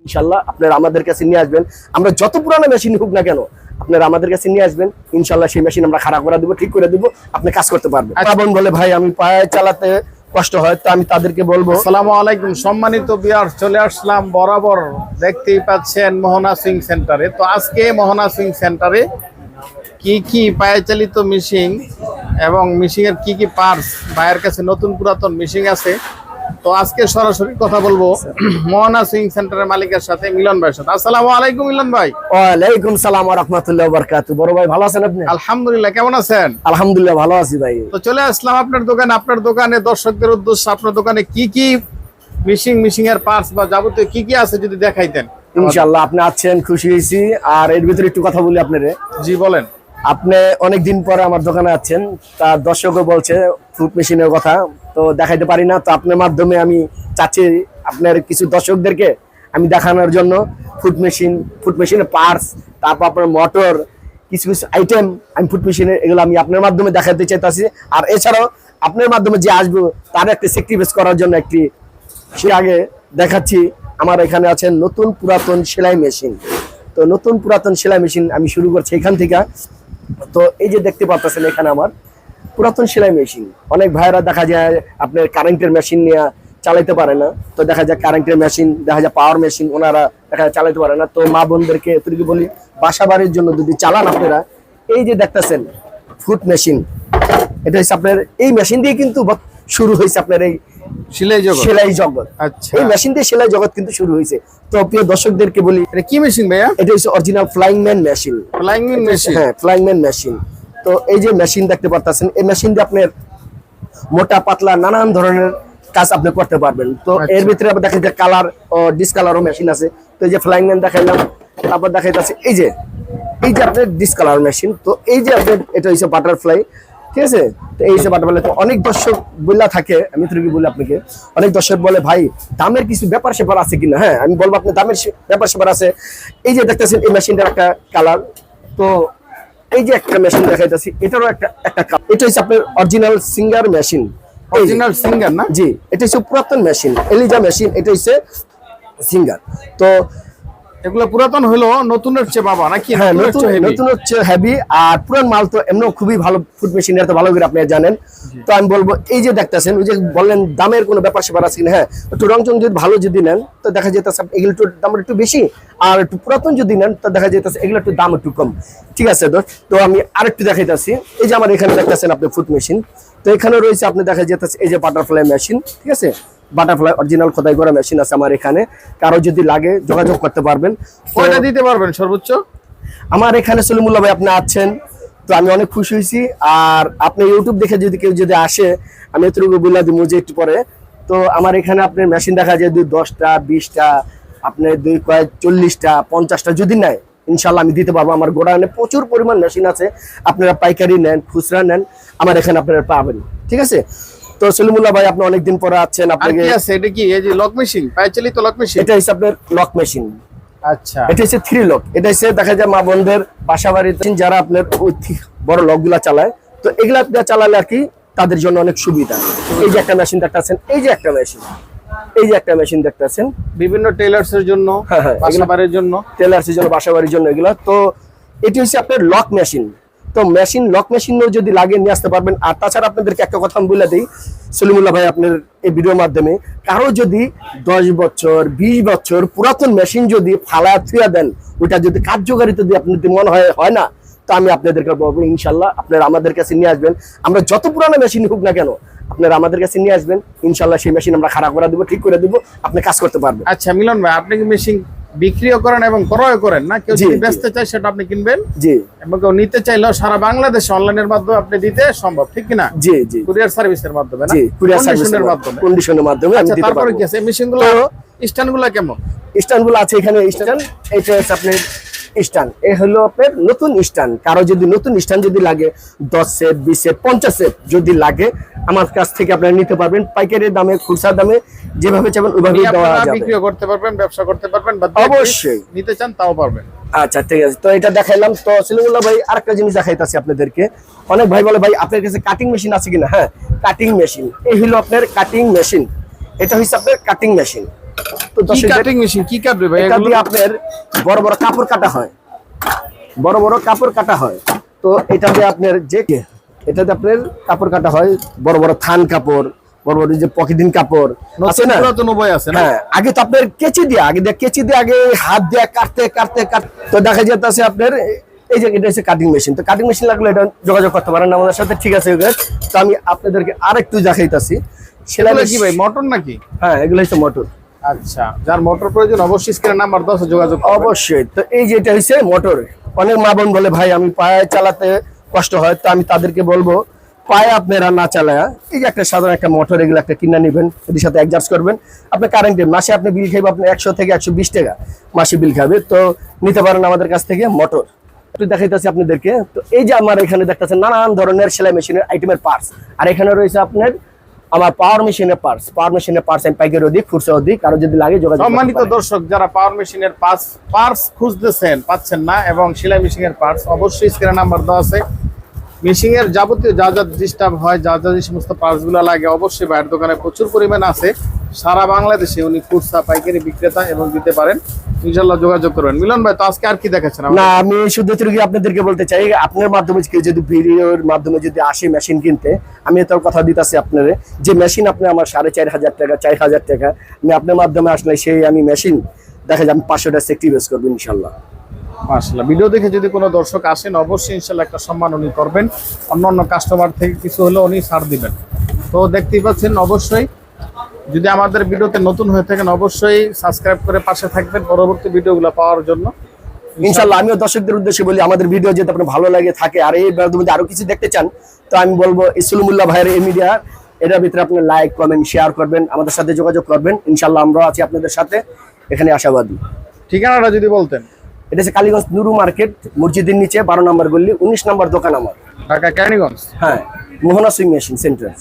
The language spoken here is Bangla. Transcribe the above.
ইনশাল্লাহ আপনারা আমাদের কাছে নিয়ে আসবেন। আমরা যত পুরানো মেশিন হোক না কেন আপনারা আমাদের কাছে নিয়ে আসবেন, ইনশাল্লাহ সেই মেশিন আমরা খারাপ করে দেবো, ঠিক করে দেবো, আপনি কাজ করতে পারবেন। বোন বলে ভাই আমি পায়ে চালাতে কষ্ট হয়, তো আমি তাদেরকে বলবো আসসালামু আলাইকুম সম্মানিত ভিউয়ার্স, চলে আসলাম বরাবর দেখতেই পাচ্ছেন মোহনা সুইং সেন্টারে। তো আজকে মোহনা সুইং সেন্টারে কি কি পায়ে চালিত মেশিন এবং মেশিনের কি কি পার্টস, ভাইয়ের কাছে নতুন পুরাতন মেশিন আছে। তো আজকে সরাসরি কথা বলবো মোহনা সুইং সেন্টারের মালিকের সাথে, মিলন ভাইয়ের সাথে। আসসালামু আলাইকুম মিলন ভাই। ওয়ালাইকুম সালাম ওয়া রাহমাতুল্লাহি ওয়া বারাকাতুহু। বড় ভাই ভালো আছেন আপনি? আলহামদুলিল্লাহ, কেমন আছেন? আলহামদুলিল্লাহ ভালো আছি ভাই। তো চলে আসলাম আপনার দোকানে। আপনার দোকানে দর্শকদের উদ্দেশ্যে আপনার দোকানে কি কি মেশিনের পার্টস বা যাবতীয় কি কি আছে যদি দেখাইতেন। ইনশাআল্লাহ আপনি আছেন, খুশি হয়েছি। আর এর ভিতরে একটু কথা বলি আপনারে। জি বলেন। আপনি অনেকদিন পরে আমার দোকানে আছেন, তার দর্শকও বলছে ফুড মেশিনের কথা, তো দেখাইতে পারি না। তো আপনার মাধ্যমে আমি চাচ্ছি আপনার কিছু দর্শকদেরকে আমি দেখানোর জন্য ফুড মেশিনের পার্টস, তারপর আপনার মোটর, কিছু কিছু আইটেম আমি ফুড মেশিনের, এগুলো আমি আপনার মাধ্যমে দেখাতে চাইতেছি। আর এছাড়াও আপনার মাধ্যমে যে আসবো তার একটা সেক্রিফাইস করার জন্য একটি সে আগে দেখাচ্ছি। আমার এখানে আছে নতুন পুরাতন সেলাই মেশিন। তো নতুন পুরাতন সেলাই মেশিন আমি শুরু করছি এখান থেকে। তো এই যে দেখতে পাচ্ছেন এখানে আমার পুরাতন সেলাই মেশিন। অনেক ভাইয়েরা দেখা যায় আপনার কারেন্টের মেশিন নিয়ে চালাইতে পারে না, তো দেখা যায় কারেন্টের মেশিন, দেখা যায় পাওয়ার মেশিন ওনারা দেখা যায় চালাইতে পারে না। তো মা বোনদেরকে এতটুকু বলি, বাসা বাড়ির জন্য যদি চালান আপনারা, এই যে দেখতেছেন ফুড মেশিন, এটা হচ্ছে আপনার এই মেশিন দিয়ে কিন্তু শুরু হয়েছে আপনার এই সেলাই জগৎ। আচ্ছা, এই মেশিন দিয়ে সেলাই জগৎ কিন্তু শুরু হয়েছে। তো প্রিয় দর্শকদেরকে বলি, এটা কি মেশিন ভাইয়া? এটা হচ্ছে original flying man machine. Flying man machine? হ্যাঁ, ফ্লাইং ম্যান মেশিন। তো এই যে মেশিন দেখতে পাচ্ছেন, এই মেশিন দিয়ে আপনার মোটা পাতলা নানান ধরনের কাজ আপনি করতে পারবেন। তো এর ভিতরে আবার দেখা যায় কালার ও ডিসকালারও মেশিন আছে। তো এই যে ফ্লাইং ম্যান দেখাইলাম, তারপর দেখাইতেছে এই যে আপনার ডিসকালার মেশিন। তো এই যে আপনার এটা হচ্ছে বাটারফ্লাই, ঠিক আছে? তো এই যে বাটারফ্লাই, তো অনেক দর্শক বলে থাকে, আমি তো বলি আপনাকে, অনেক দর্শক বলে ভাই দামের কিছু ব্যাপার স্যাপার আছে কিনা। হ্যাঁ, আমি বলবো আপনি দামের ব্যাপার স্যাপার আছে। এই যে দেখতেছেন এই মেশিনটার একটা কালার, তো এই যে একটা মেশিন দেখাইতেছি এটারও একটা এটা হচ্ছে আপনার original singer machine. Original singer না? জি, এটা হচ্ছে পুরাতন মেশিন, এলিজা মেশিন, এটা হচ্ছে সিঙ্গার। তো এগুলো পুরাতন হলো নতুনের চেয়ে বাবা নাকি? হ্যাঁ, নতুন হচ্ছে হেভি, আর পুরান মাল তো এমনিও খুবই ভালো। ফুড মেশিন এত ভালো করে আপনি জানেন। তো আমি বলবো এই যে দেখতেছেন, ওই যে বললেন দামের কোনো ব্যাপার স্যাপার আছে কিনা। হ্যাঁ, একটু রং চং যদি ভালো যদি নেন তো দেখা যেতেছে এগুলো একটু দাম একটু বেশি, আর একটু পুরাতন যদি নেন তো দেখা যেতেছে এগুলো একটু দাম একটু কম। ঠিক আছে? তো আমি আরেকটু দেখাইতেছি। এই যে আমার এখানে দেখতেছেন আপনি ফুড মেশিন, তো এখানে রয়েছে আপনি দেখা যেতেছে এই যে বাটারফ্লাই মেশিন। ঠিক আছে? বাটারফ্লাই অরিজিনাল খোদাই করা মেশিন আছে আমার এখানে। কারো যদি লাগে যোগাযোগ করতে পারবেন। কয়টা দিতে পারবেন সর্বোচ্চ? আমার এখানে সলিমুল্লাহ ভাই আপনি আছেন, তো আমি অনেক খুশি হয়েছি। আর আপনি ইউটিউব দেখে যদি কেউ যদি আসে, আমি এতটুকু বলে দিব যে একটু পরে, তো আমার এখানে আপনার মেশিন দেখা যায় 10টা 20টা, আপনার 40টা 50টা যদি নেয়, ইনশাল্লাহ আমি দিতে পারবো। আমার গোডাউনে প্রচুর পরিমাণ মেশিন আছে, আপনারা পাইকারি নেন খুচরা নেন, আমার এখানে আপনারা পাবেন। ঠিক আছে? তো সলিমুল্লাহ ভাই আপনি অনেকদিন পরে আছেন, আপনাকে এটা কি এই যে লক মেশিন, পায়ে চালিত লক মেশিন? এটা হচ্ছে আপনার লক মেশিন। আচ্ছা, এটা হচ্ছে 3 লক। এটা হচ্ছে দেখা যায় মা বোনদের বাসা বাড়িতে যারা আপনার বড় লকগুলা চালায়, তো এগুলা চালালে আর কি তাদের জন্য অনেক সুবিধা। এই যে একটা মেশিন দেখতেছেন, এই যে একটা মেশিন দেখতেছেন, বিভিন্ন টেলার্সের জন্য, বাসা বাড়ির জন্য, টেলার্সের জন্য, বাসা বাড়ির জন্য এগুলা। তো এটি হচ্ছে আপনার লক মেশিন। তো লক মেশিন যদি লাগে নিয়ে আসতে পারবেন। আর তাছাড়া আপনাদেরকে একটা কথা আমি বলে দিই সলিমুল্লাহ ভাই, আপনার এই ভিডিওর মাধ্যমে কারো যদি 10 বছর 20 বছর পুরাতন মেশিন যদি ফালা থুয়া দেন, ওটা যদি কার্যকারিতা দিয়ে আপনাদের মনে হয় না, তো আমি আপনাদেরকে বলবো ইনশাল্লাহ আপনারা আমাদের কাছে নিয়ে আসবেন। আমরা যত পুরানো মেশিন হোক না কেন আপনারা আমাদের কাছে নিয়ে আসবেন, ইনশাল্লাহ সেই মেশিন আমরা খারাপ করে দেবো, ঠিক করে দেবো, আপনি কাজ করতে পারবেন। আচ্ছা মিলন ভাই, আপনি কি মেশিন বিক্রিও করেন এবং ক্রয় করেন না? কেউ যদি বেচতে চায় সেটা আপনি কিনবেন, জি, এবং কেউ নিতে চাইলেও সারা বাংলাদেশে অনলাইনের মাধ্যমে আপনি দিতে সম্ভব, ঠিক কি না? জি জি, কুরিয়ার সার্ভিসের মাধ্যমে না? জি, কুরিয়ার সার্ভিসের মাধ্যমে, কন্ডিশনের মাধ্যমে আমি দিতে পারবো। তারপরে কি আছে মেশিনগুলো, স্ট্যান্ডগুলো কেমন? স্ট্যান্ডগুলো আছে এখানে স্ট্যান্ড, এটা হচ্ছে আপনার স্ট্যান্ড। এই হলো আপনার নতুন স্ট্যান্ড। কারো যদি নতুন স্ট্যান্ড যদি লাগে 10 সেট 20 সেট 50 সেট যদি লাগে, আমার কাছ থেকে আপনারা নিতে পারবেন পাইকারি দামে, খুচরা দামে, যেভাবে চাবেন ওইভাবে দেওয়া যাবে। বিক্রি করতে পারবেন, ব্যবসা করতে পারবেন, বা অবশ্যই নিতে চান তাও পারবেন। আচ্ছা ঠিক আছে। তো এটা দেখাইলাম। তো সলিমুল্লাহ ভাই আরেকটা জিনিস দেখাইতাছি আপনাদেরকে। অনেক ভাই বলে ভাই আপনার কাছে কাটিং মেশিন আছে কিনা। হ্যাঁ, কাটিং মেশিন। এই হলো আপনার কাটিং মেশিন। এটা হচ্ছে আপনার কাটিং মেশিন। তো কি কাটিং মেশিন কি কাটবে ভাই এটা এগুলো? দিয়ে আপনার বড় বড় কাপড় কাটা হয়, বড় বড় কাপড় কাটা হয়। তো এটা দিয়ে আপনার এটাতে আপনার কাপড় কাটা হয়, বড় বড় থান কাপড়, বড় বড় যে পকেটিং কাপড় আছে না। পুরাতন উপায় আছে না? হ্যাঁ, আগে তো আপনার কেচি দিয়ে আগে হাত দিয়ে কাটতে তো দেখা যেতেছে আপনার এই যে এটা হচ্ছে কাটিং মেশিন। তো কাটিং মেশিন লাগলে এটা যোগাযোগ করতে পারেন আমাদের সাথে, ঠিক আছে guys? তো আমি আপনাদেরকে আরেকটু দেখাইতাছি সেলাই এগুলো কি ভাই মোটর নাকি? হ্যাঁ, এগুলো হচ্ছে মোটর। আচ্ছা, যার মোটর প্রয়োজন অবশ্যই স্ক্রিনে নাম্বার 10 যোগাযোগ করবেন। অবশ্যই। তো এই যে এটা হচ্ছে মোটর। অনেক মা বোন বলে ভাই আমি পায়ে চালাতে কষ্ট হয়, তো আমি তাদেরকে বলবো পায়ে আপনারা না চালায়া এই যে একটা সাধারণ একটা মোটর এগুলো একটা কিনে নেবেন, এর সাথে অ্যাডজাস্ট করবেন। আপনি কারেন্টে মাসে আপনি বিল খাইবে আপনার 100 থেকে 120 টাকা মাসে বিল খাবে। তো নিতে পারেন আমাদের কাছ থেকে মোটর। একটু দেখাইতেছি আপনাদেরকে। তো এই যে আমার এখানে দেখতেছেন নানান ধরনের সেলাই মেশিনের আইটেমের পার্টস, আর এখানে রয়েছে আপনার আমার পাওয়ার মেশিনের পার্টস। আমি পাইকারি অধিক, খুচরা অধিক, কারো যদি লাগে যোগাযোগ করতে সম্মানিত পারেন। দর্শক, যারা পাওয়ার মেশিনের পার্টস খুঁজতেছেন পাচ্ছেন না এবং সেলাই মেশিনের পার্টস অবশ্যই স্ক্রিনে নাম্বার দেওয়া আছে। মেশিনের যাবতীয় যা যা ডিস্টার্ব হয়, যা যা যে সমস্ত পার্টসগুলো লাগে অবশ্যই বাইরের দোকানে প্রচুর পরিমাণে আছে। সারা বাংলাদেশে উনি খুচরা পাইকারি বিক্রেতা এবং দিতে পারেন। ইনশাআল্লাহ যোগাযোগ করবেন। মিলন ভাই, তো আজকে আর কি দেখাচ্ছেন আমাদের? না, আমি শুধু আপনাদেরকে বলতে চাই আপনার মাধ্যমে কেউ যদি ভিডিওর মাধ্যমে যদি আসে মেশিন কিনতে, আমি এত কথা দিতেছি আপনার যে মেশিন আপনি আমার 4500 টাকা 4000 টাকা আমি আপনার মাধ্যমে আসলে সেই আমি মেশিন দেখা যায় আমি 500 টাকা সেক্টিভেস করবো ইনশাল্লাহ। মাশাআল্লাহ, ভিডিও দেখে যদি কোনো দর্শক আসেন অবশ্যই ইনশাআল্লাহ একটা সম্মান উনি করবেন। অন্য কাস্টমার থেকে কিছু হলে উনি ছাড় দিবেন। তো দেখতেই পাচ্ছেন, অবশ্যই যদি আমাদের ভিডিওতে নতুন হয়ে থাকেন অবশ্যই সাবস্ক্রাইব করে পাশে থাকবেন পরবর্তী ভিডিওগুলো পাওয়ার জন্য। ইনশাল্লাহ আমিও দর্শকদের উদ্দেশ্যে বলি আমাদের ভিডিও যদি আপনার ভালো লাগে থাকে আর এই মাধ্যমে আরো কিছু দেখতে চান, তো আমি বলবো ইসলামুল্লাহ ভাইয়ের এই মিডিয়া এটার ভিতরে আপনি লাইক কমেন্ট শেয়ার করবেন, আমাদের সাথে যোগাযোগ করবেন। ইনশাল্লাহ আমরা আছি আপনাদের সাথে, এখানে আশাবাদী। ঠিকানাটা যদি বলতেন। এটা হচ্ছে কালীগঞ্জ নুরু মার্কেট, মসজিদের নিচে 12 নম্বর গলি, 19 নম্বর দোকান আমার, ঢাকা কেরানীগঞ্জ। হ্যাঁ, মোহনা সুইং মেশিন সেন্টার।